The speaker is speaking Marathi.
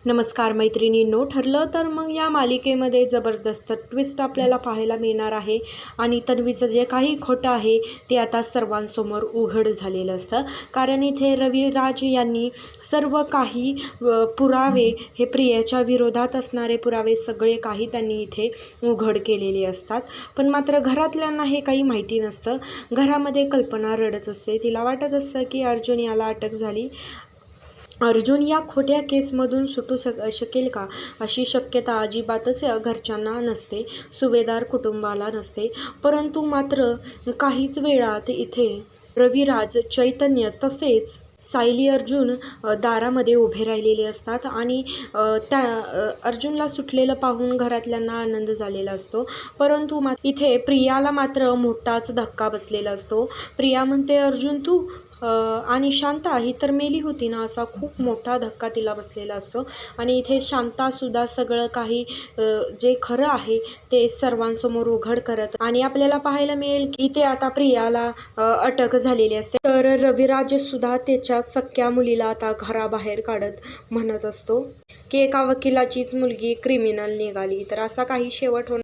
नमस्कार मैत्रिणींनो, ठरलं तर मग या मालिकेमध्ये जबरदस्त ट्विस्ट आपल्याला पाहायला मिळणार आहे आणि तन्वीचं जे काही खोटं आहे ते आता सर्वांसमोर उघड झालेलं असतं. कारण इथे रविराज यांनी सर्व काही पुरावे, हे प्रियाच्या विरोधात असणारे पुरावे सगळे काही त्यांनी इथे उघड केलेले असतात. पण मात्र घरातल्यांना हे काही माहिती नसतं. घरामध्ये कल्पना रडत असते. तिला वाटत असतं की अर्जुन याला अटक झाली. अर्जुन या खोट्या केसमधून सुटू शकेल का, अशी शक्यता अजिबातच घरच्यांना नसते, सुभेदार कुटुंबाला नसते. परंतु मात्र काहीच वेळात इथे रविराज, चैतन्य तसेच सायली अर्जुन दारामध्ये उभे राहिलेले असतात आणि त्या अर्जुनला सुटलेलं पाहून घरातल्यांना आनंद झालेला असतो. परंतु इथे प्रियाला मात्र मोठाच धक्का बसलेला असतो. प्रिया म्हणते, अर्जुन तू आणि शांता ही तर मेली होती ना, असा खूप मोठा धक्का तिला बसलेला असतो. आणि इथे शांतासुद्धा सगळं काही जे खरं आहे ते सर्वांसमोर उघड करत आणि आपल्याला पाहायला मिळेल की इथे आता प्रियाला अटक झालेली असते. तर रविराजसुद्धा त्याच्या सख्या मुलीला आता घराबाहेर काढत म्हणत असतो की एका वकिलाचीच मुलगी क्रिमिनल निघाली. तर असा काही शेवट होणार.